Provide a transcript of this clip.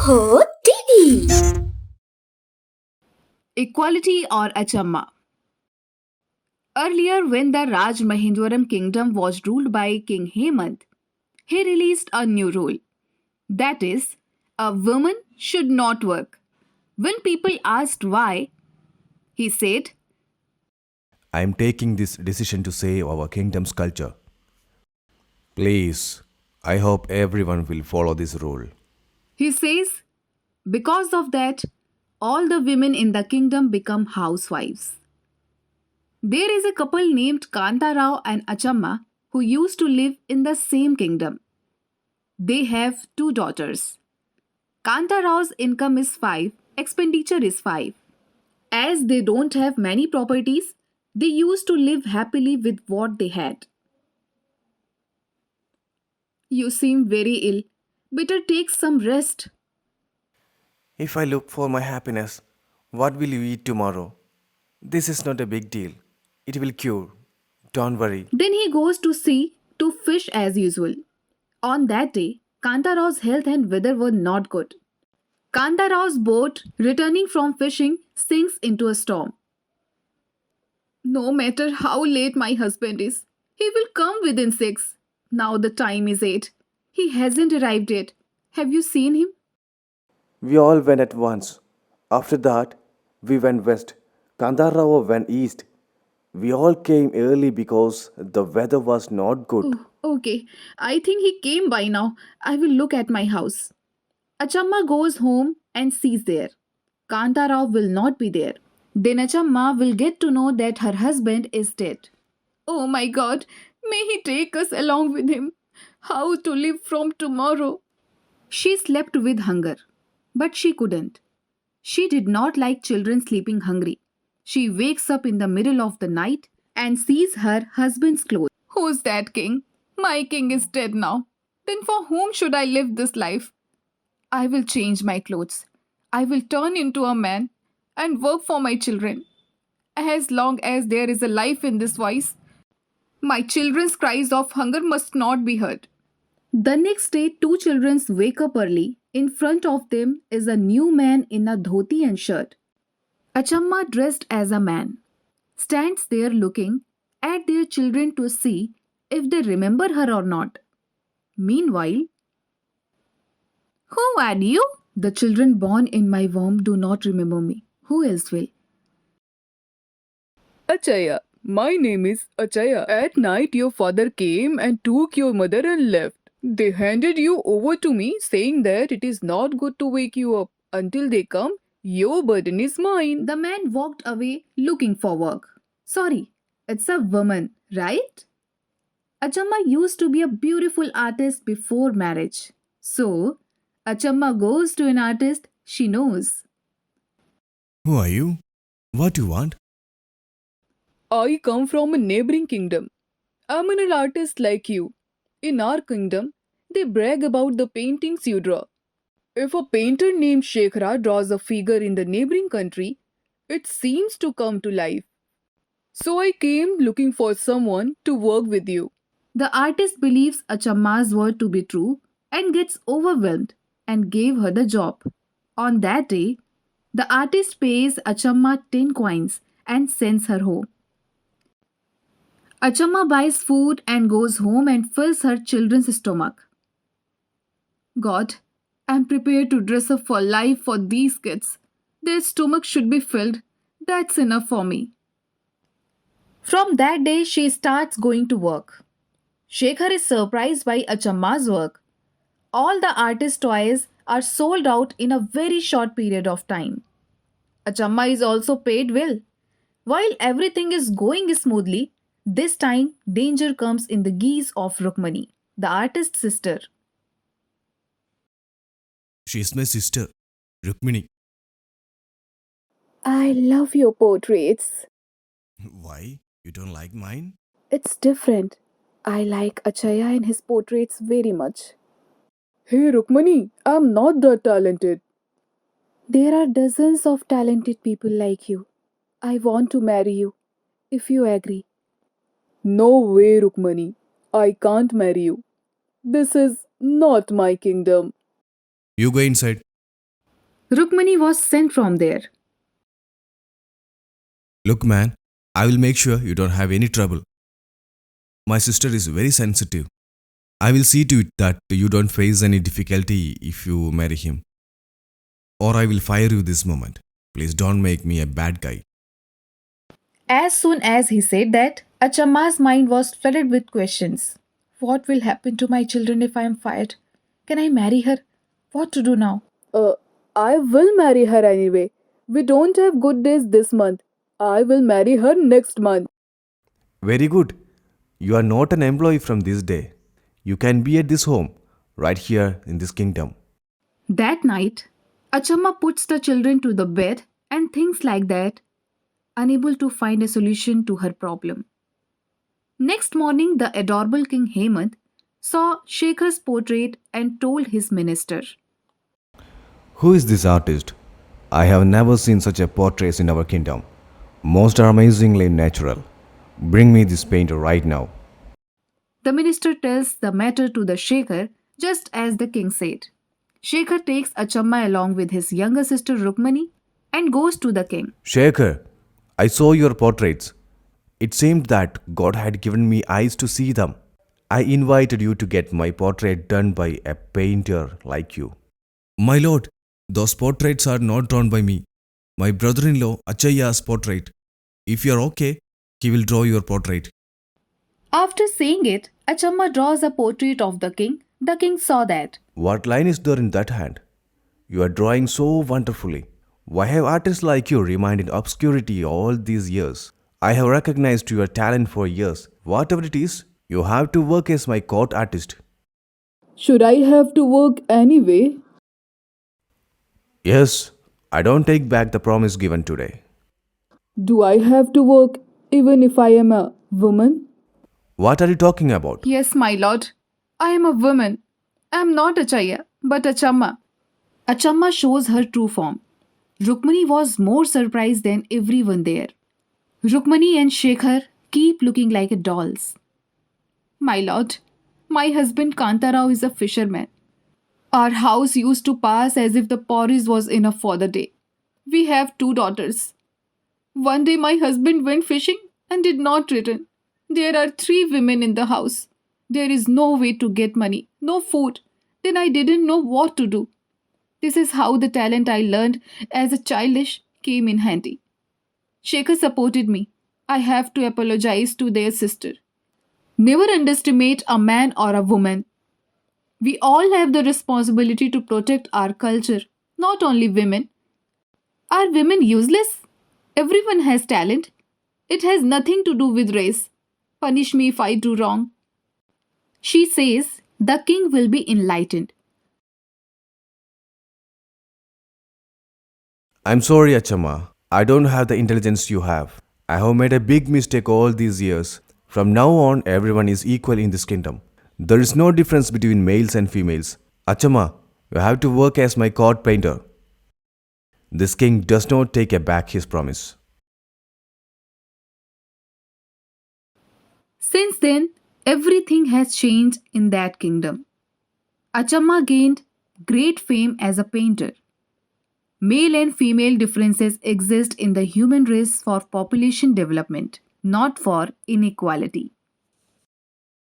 OHO TV. Equality or Acchamma. Earlier, when the Raj Mahendwaram kingdom was ruled by King Hemant, he released a new rule. That is, a woman should not work. When people asked why, he said, I am taking this decision to save our kingdom's culture. Please, I hope everyone will follow this rule. he says, because of that, all the women in the kingdom become housewives. There is a couple named Kanta Rao and Acchamma who used to live in the same kingdom. They have two daughters. Kanta Rao's income is 5, expenditure is 5. As they don't have many properties, they used to live happily with what they had. You seem very ill. Better take some rest. If I look for my happiness, what will you eat tomorrow? This is not a big deal. It will cure. Don't worry. Then he goes to sea to fish as usual. On that day, Kanta Rao's health and weather were not good. Kanta Rao's boat, returning from fishing, sinks into a storm. No matter how late my husband is, he will come within 6. Now the time is 8. He hasn't arrived yet. Have you seen him? We all went at once. After that, we went west. Kandarava went east. We all came early because the weather was not good. Oh, okay. I think he came by now. I will look at my house. Achamma goes home and sees there. Kanta Rao will not be there. Then Achamma will get to know that her husband is dead. Oh my God, may he take us along with him. How to live from tomorrow? She slept with hunger, but she couldn't. She did not like children sleeping hungry. She wakes up in the middle of the night and sees her husband's clothes. Who's that king? My king is dead now. Then for whom should I live this life? I will change my clothes. I will turn into a man and work for my children. As long as there is a life in this voice, my children's cries of hunger must not be heard. The next day, two children wake up early. In front of them is a new man in a dhoti and shirt. Achamma, dressed as a man, stands there looking at their children to see if they remember her or not. Meanwhile, who are you? The children born in my womb do not remember me. Who else will? Acchaiya, my name is Acchaiya. At night, your father came and took your mother and left. They handed you over to me, saying that it is not good to wake you up. Until they come, your burden is mine. The man walked away looking for work. Sorry, it's a woman, right? Achamma used to be a beautiful artist before marriage. So, Achamma goes to an artist she knows. Who are you? What do you want? I come from a neighboring kingdom. I'm an artist like you. In our kingdom, they brag about the paintings you draw. If a painter named Shekhara draws a figure in the neighboring country, it seems to come to life. So I came looking for someone to work with you. The artist believes Achamma's word to be true and gets overwhelmed and gave her the job. On that day, the artist pays Achamma 10 coins and sends her home. Achamma buys food and goes home and fills her children's stomach. God, I'm prepared to dress up for life for these kids. Their stomach should be filled. That's enough for me. From that day, she starts going to work. Shekhar is surprised by Achamma's work. All the artist toys are sold out in a very short period of time. Acchamma is also paid well. While everything is going smoothly, this time danger comes in the guise of Rukmani, the artist's sister. She is my sister, Rukmini. I love your portraits. Why? You don't like mine? It's different. I like Acchaiya and his portraits very much. Hey Rukmani, I'm not that talented. There are dozens of talented people like you. I want to marry you, if you agree. No way, Rukmani. I can't marry you. This is not my kingdom. You go inside. Rukmani was sent from there. Look, man, I will make sure you don't have any trouble. My sister is very sensitive. I will see to it that you don't face any difficulty if you marry him. Or I will fire you this moment. Please don't make me a bad guy. As soon as he said that, Achamma's mind was flooded with questions. What will happen to my children if I am fired? Can I marry her? What to do now? Uh, I will marry her anyway. We don't have good days this month. I will marry her next month. Very good. You are not an employee from this day. You can be at this home, right here in this kingdom. That night, Achamma puts the children to the bed and thinks like that, unable to find a solution to her problem. Next morning, the adorable King Hemant saw Shekhar's portrait and told his minister. Who is this artist? I have never seen such a portrait in our kingdom. Most are amazingly natural. Bring me this painter right now. The minister tells the matter to the Shekhar just as the king said. Shekhar takes Achamma along with his younger sister Rukmani and goes to the king. Shekhar, I saw your portraits. It seemed that God had given me eyes to see them. I invited you to get my portrait done by a painter like you. My lord, those portraits are not drawn by me. My brother-in-law Acchaiya's portrait. If you are okay, he will draw your portrait. After seeing it, Achamma draws a portrait of the king. The king saw that. What line is there in that hand? You are drawing so wonderfully. Why have artists like you remained in obscurity all these years? I have recognized your talent for years. Whatever it is, you have to work as my court artist. Should I have to work anyway? Yes, I don't take back the promise given today. Do I have to work even if I am a woman? What are you talking about? Yes, my lord. I am a woman. I am not Acchaiya, but Achamma. Achamma shows her true form. Rukmani was more surprised than everyone there. Rukmani and Shekhar keep looking like dolls. My lord, my husband Kantarao is a fisherman. Our house used to pass as if the porridge was enough for the day. We have two daughters. One day my husband went fishing and did not return. There are three women in the house. There is no way to get money, no food. Then I didn't know what to do. This is how the talent I learned as a childish came in handy. Shekhar supported me. I have to apologize to their sister. Never underestimate a man or a woman. We all have the responsibility to protect our culture, not only women. Are women useless? Everyone has talent. It has nothing to do with race. Punish me if I do wrong. She says the king will be enlightened. I'm sorry, Acchamma. I don't have the intelligence you have. I have made a big mistake all these years. From now on, everyone is equal in this kingdom. There is no difference between males and females. Acchamma, you have to work as my court painter. This king does not take back his promise. Since then, everything has changed in that kingdom. Acchamma gained great fame as a painter. Male and female differences exist in the human race for population development, not for inequality.